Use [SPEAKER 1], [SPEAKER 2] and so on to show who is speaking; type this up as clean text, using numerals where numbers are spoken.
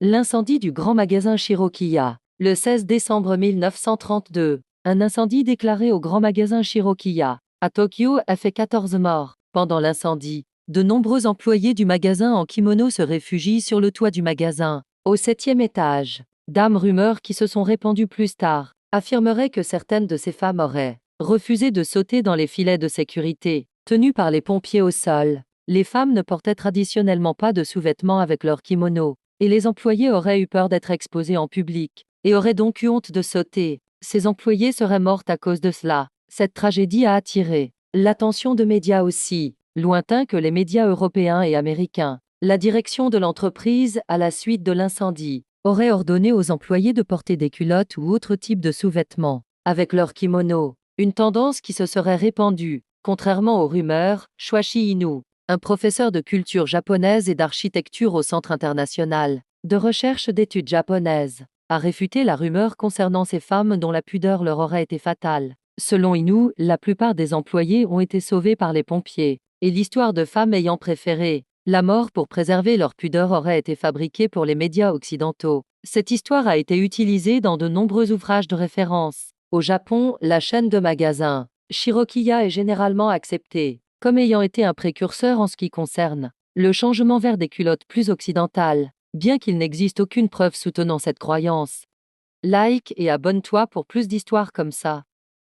[SPEAKER 1] L'incendie du grand magasin Shirokiya. Le 16 décembre 1932, un incendie déclaré au grand magasin Shirokiya, à Tokyo, a fait 14 morts. Pendant l'incendie, de nombreux employés du magasin en kimono se réfugient sur le toit du magasin, au 7e étage. Dames rumeurs qui se sont répandues plus tard affirmeraient que certaines de ces femmes auraient refusé de sauter dans les filets de sécurité, tenus par les pompiers au sol. Les femmes ne portaient traditionnellement pas de sous-vêtements avec leur kimono, et les employés auraient eu peur d'être exposés en public, et auraient donc eu honte de sauter. Ces employés seraient mortes à cause de cela. Cette tragédie a attiré l'attention de médias aussi lointains que les médias européens et américains. La direction de l'entreprise, à la suite de l'incendie, aurait ordonné aux employés de porter des culottes ou autres types de sous-vêtements avec leur kimono, une tendance qui se serait répandue, contrairement aux rumeurs. Shuashi Inu, un professeur de culture japonaise et d'architecture au Centre international de recherche d'études japonaises, a réfuté la rumeur concernant ces femmes dont la pudeur leur aurait été fatale. Selon Inu, la plupart des employés ont été sauvés par les pompiers, et l'histoire de femmes ayant préféré la mort pour préserver leur pudeur aurait été fabriquée pour les médias occidentaux. Cette histoire a été utilisée dans de nombreux ouvrages de référence. Au Japon, la chaîne de magasins Shirokiya est généralement acceptée comme ayant été un précurseur en ce qui concerne le changement vers des culottes plus occidentales, bien qu'il n'existe aucune preuve soutenant cette croyance. Like et abonne-toi pour plus d'histoires comme ça.